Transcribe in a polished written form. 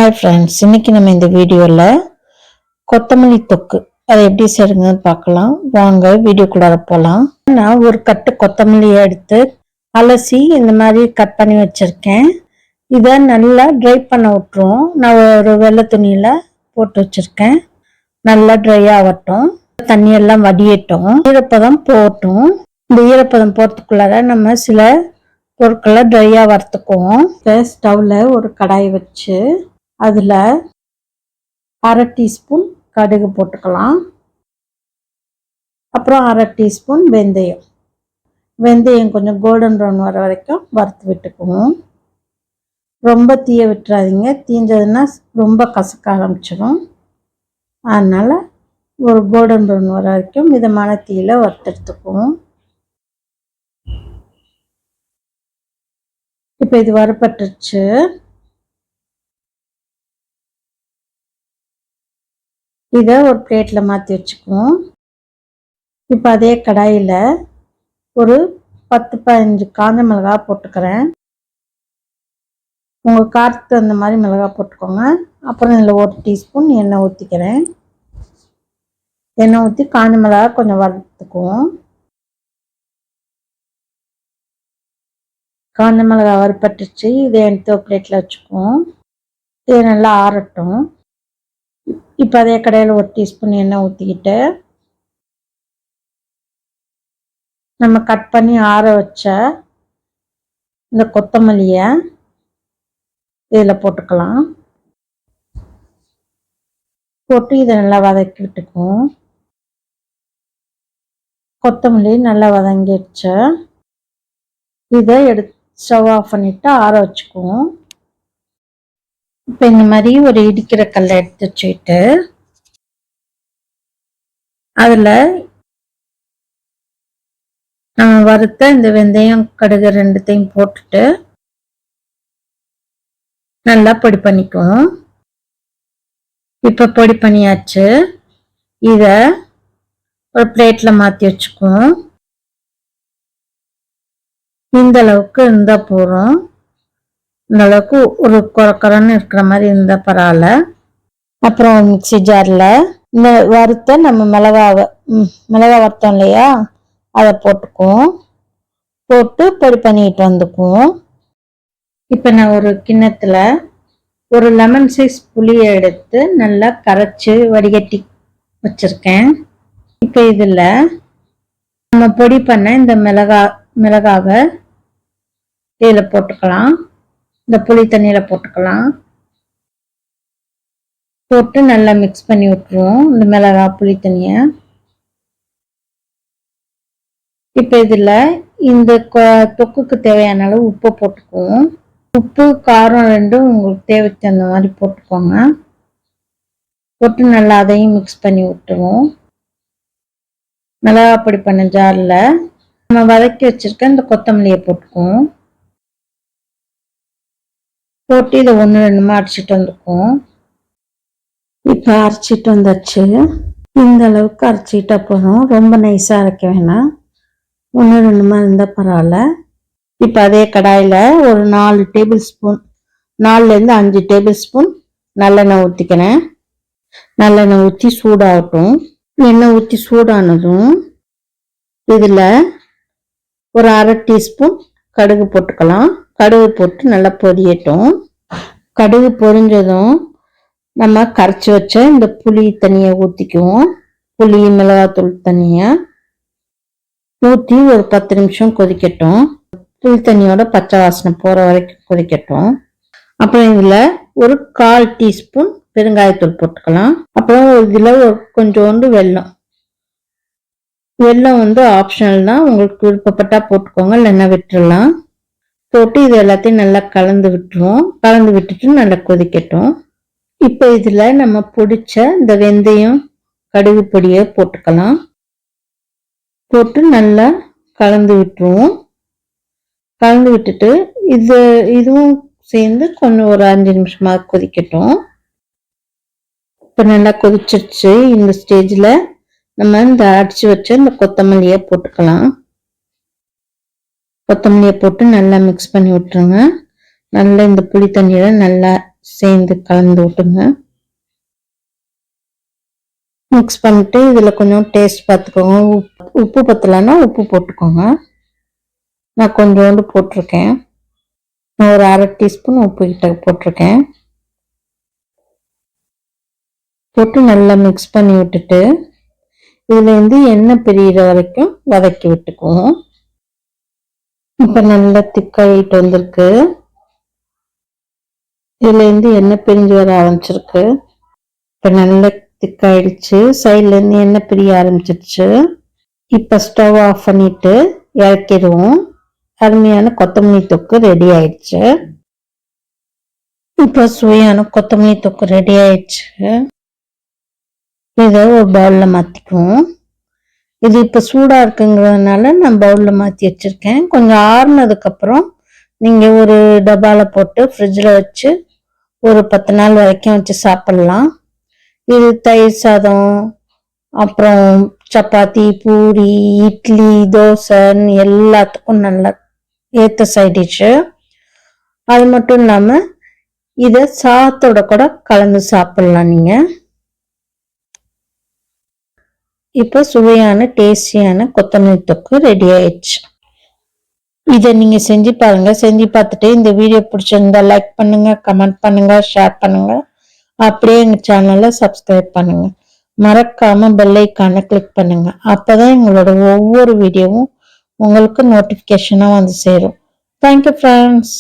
Hi friends, இன்னைக்கு நம்ம இந்த வீடியோவில் கொத்தமல்லி தொக்கு அதை எப்படி செய்யுங்கன்னு பார்க்கலாம். வாங்க வீடியோக்குள்ளார போகலாம். நான் ஒரு கட்டு கொத்தமல்லியை எடுத்து அலசி இந்த மாதிரி கட் பண்ணி வச்சுருக்கேன். இதை நல்லா ட்ரை பண்ண விட்டுருவோம். நான் ஒரு வெள்ளை துணியில் போட்டு வச்சுருக்கேன். நல்லா ட்ரை ஆகட்டும், தண்ணியெல்லாம் வடியட்டும், ஈரப்பதம் போட்டும். இந்த ஈரப்பதம் போகிறதுக்குள்ளார நம்ம சில பொருட்களை ட்ரையாக வறுத்துக்குவோம். ஸ்டவ்வில் ஒரு கடாய் வச்சு அதில் அரை டீஸ்பூன் கடுகு போட்டுக்கலாம். அப்புறம் அரை டீஸ்பூன் வெந்தயம் கொஞ்சம் கோல்டன் ப்ரௌன் வர வரைக்கும் வறுத்து விட்டுக்குவோம். ரொம்ப தீய விட்டுறாதீங்க, தீஞ்சதுன்னா ரொம்ப கசக்க ஆரம்பிச்சிடும். அதனால் ஒரு கோல்டன் ப்ரௌன் வர வரைக்கும் மிதமான தீயில வறுத்தெடுத்துக்குவோம். இப்போ இது வறுபட்டுருச்சு. இதை ஒரு பிளேட்டில் மாற்றி வச்சுக்குவோம். இப்போ அதே கடாயில் ஒரு 10-15 காஞ்ச மிளகா போட்டுக்கிறேன். உங்கள் காரத்துக்கு அந்த மாதிரி மிளகா போட்டுக்கோங்க. அப்புறம் இதில் 1 டீஸ்பூன் எண்ணெய் ஊற்றிக்கிறேன். எண்ணெய் ஊற்றி காஞ்ச மிளகா கொஞ்சம் வறுத்துக்குவோம். காஞ்ச மிளகா வறுப்பட்டுச்சு. இதை எடுத்து ஒரு பிளேட்டில் வச்சுக்குவோம். இது நல்லா ஆறட்டும். இப்போ அதே கடாயில் 1 டீஸ்பூன் எண்ணெய் ஊற்றிக்கிட்டு நம்ம கட் பண்ணி ஆற வச்ச இந்த கொத்தமல்லியை இதில் போட்டுக்கலாம். போட்டு இதை நல்லா வதக்கி விட்டுக்குவோம். கொத்தமல்லி நல்லா வதங்கிடுச்சு. இதை எடுத்து ஸ்டவ் ஆஃப் பண்ணிவிட்டு ஆற வச்சுக்குவோம். இப்போ இந்த மாதிரி ஒரு இடிக்கிற கல்லை எடுத்து வச்சுக்கிட்டு அதில் நம்ம வறுத்த இந்த வெந்தயம் கடுகு ரெண்டுத்தையும் போட்டுட்டு நல்லா பொடி பண்ணிக்குவோம். இப்போ பொடி பண்ணியாச்சு. இதை ஒரு பிளேட்டில் மாற்றி வச்சுக்குவோம். இந்த அளவுக்கு இருந்தால் போகிறோம். இந்த அளவுக்கு ஒரு குறக்குறன்னு இருக்கிற மாதிரி இருந்தால் பரவாயில்ல. அப்புறம் மிக்சி ஜாரில் இந்த வறுத்த நம்ம மிளகா வறுத்தோம் இல்லையா, அதை போட்டுக்குவோம். போட்டு பொடி பண்ணிட்டு வந்துக்குவோம். இப்போ நான் ஒரு கிண்ணத்தில் ஒரு லெமன் சைஸ் புளியை எடுத்து நல்லா கரைச்சி வடிகட்டி வச்சுருக்கேன். இப்போ இதில் நம்ம பொடி பண்ண இந்த மிளகாவை இதில் போட்டுக்கலாம். இந்த புளி தண்ணியில் போட்டுக்கலாம். போட்டு நல்லா மிக்ஸ் பண்ணி விட்டுருவோம் இந்த மிளகா புளி தண்ணியை. இப்போ இதில் இந்த தொக்குக்கு தேவையான அளவு உப்பு போட்டுக்குவோம். உப்பு காரம் ரெண்டும் உங்களுக்கு தேவைக்கு தகுந்த மாதிரி போட்டுக்கோங்க. போட்டு நல்லா அதையும் மிக்ஸ் பண்ணி விட்டுருவோம். மிளகா பொடி பண்ண ஜாரில் நம்ம வதக்கி வச்சிருக்க இந்த கொத்தமல்லியை போட்டுக்குவோம். போட்டு இதை 1-2 அரைச்சிட்டு வந்துக்குவோம். இப்போ அரைச்சிட்டு வந்துடுச்சு. இந்த அளவுக்கு அரைச்சிட்டா போதும், ரொம்ப நைஸாக அரைக்க வேணாம். 1-2 இருந்தால் பரவாயில்ல. இப்போ அதே கடாயில் ஒரு 4-5 டேபிள் ஸ்பூன் நல்லெண்ணெய் ஊற்றிக்கிறேன். நல்லெண்ணெய் ஊற்றி சூடாகட்டும். எண்ணெய் ஊற்றி சூடானதும் இதில் ஒரு அரை டீஸ்பூன் கடுகு போட்டுக்கலாம். கடுகு போட்டு நல்லா பொரியட்டும். கடுகு பொரிஞ்சதும் நம்ம கரைச்சி வச்ச இந்த புளி தண்ணியை ஊற்றிக்குவோம். புளி மிளகாத்தூள் தண்ணியை ஊற்றி ஒரு 10 நிமிஷம் கொதிக்கட்டும். புளி தண்ணியோட பச்சை வாசனை போகிற வரைக்கும் கொதிக்கட்டும். அப்புறம் இதில் ஒரு 1/4 டீஸ்பூன் பெருங்காயத்தூள் போட்டுக்கலாம். அப்புறம் இதில் ஒரு கொஞ்சோண்டு வெல்லம் ஆப்ஷனல் தான், உங்களுக்கு விருப்பப்பட்டா போட்டுக்கோங்க, இல்லைன்னா விட்டுடலாம். போட்டு இது எல்லாத்தையும் நல்லா கலந்து விட்டுருவோம். கலந்து விட்டுட்டு நல்லா கொதிக்கட்டும். இப்போ இதில் நம்ம பொடிச்ச இந்த வெந்தயம் கடுகு பொடியை போட்டுக்கலாம். போட்டு நல்லா கலந்து விட்டுருவோம். கலந்து விட்டுட்டு இதுவும் சேர்ந்து கொஞ்சம் ஒரு 5 நிமிஷமாக கொதிக்கட்டும். இப்போ நல்லா கொதிச்சிருச்சு. இந்த ஸ்டேஜில் நம்ம இந்த அடிச்சு வச்ச இந்த கொத்தமல்லியை போட்டுக்கலாம். கொத்தமல்லியை போட்டு நல்லா மிக்ஸ் பண்ணி விட்டுருங்க. நல்லா இந்த புளி தண்ணியில நல்லா சேர்ந்து கலந்து விட்டுங்க. மிக்ஸ் பண்ணிட்டு இதில் கொஞ்சம் டேஸ்ட் பார்த்துக்கோங்க. உப்பு பத்தலைன்னா உப்பு போட்டுக்கோங்க. நான் கொஞ்சோண்டு போட்டிருக்கேன். நான் ஒரு 1/2 டீஸ்பூன் உப்பு கிட்ட போட்டிருக்கேன். போட்டு நல்லா மிக்ஸ் பண்ணி விட்டுட்டு இதுலேருந்து எண்ணெய் பிரியிற வரைக்கும் வதக்கி விட்டுக்குவோம். இப்போ நல்லா திக்காயிட்டு வந்திருக்கு. இதுலேருந்து எண்ணெய் பிரிஞ்சு வர ஆரம்பிச்சிருக்கு. இப்போ நல்லா திக்காயிடுச்சு. சைட்லேருந்து எண்ணெய் பிரிய ஆரம்பிச்சிருச்சு. இப்போ ஸ்டவ் ஆஃப் பண்ணிட்டு இறக்கிடுவோம். அருமையான கொத்தமல்லி தொக்கு ரெடி ஆயிடுச்சு. இப்போ சுவையான கொத்தமல்லி தொக்கு ரெடி ஆயிடுச்சு. இதை ஒரு பவுலில் மாற்றிக்குவோம். இது இப்போ சூடாக இருக்குங்கிறதுனால நான் பவுலில் மாற்றி வச்சுருக்கேன். கொஞ்சம் ஆறுனதுக்கப்புறம் நீங்கள் ஒரு டப்பாவில் போட்டு ஃப்ரிட்ஜில் வச்சு ஒரு 10 நாள் வரைக்கும் வச்சு சாப்பிட்லாம். இது தயிர் சாதம், அப்புறம் சப்பாத்தி, பூரி, இட்லி, தோசைன்னு எல்லாத்துக்கும் நல்லா ஏற்ற சைட் டிஷ்ஷு. அது மட்டும் இல்லாமல் இதை சாதத்தோட கூட கலந்து சாப்பிட்லாம் நீங்கள். இப்போ சுவையான டேஸ்டியான கொத்தமல்லி தொக்கு ரெடி ஆயிடுச்சு. இதை நீங்க செஞ்சு பாருங்க. செஞ்சு பார்த்துட்டு இந்த வீடியோ பிடிச்சிருந்தா லைக் பண்ணுங்க, கமெண்ட் பண்ணுங்க, ஷேர் பண்ணுங்க. அப்படியே எங்க சேனலை சப்ஸ்கிரைப் பண்ணுங்க. மறக்காம பெல் ஐக்கானை கிளிக் பண்ணுங்க. அப்பதான் எங்களோட ஒவ்வொரு வீடியோவும் உங்களுக்கு நோட்டிபிகேஷனா வந்து சேரும். Thank you friends.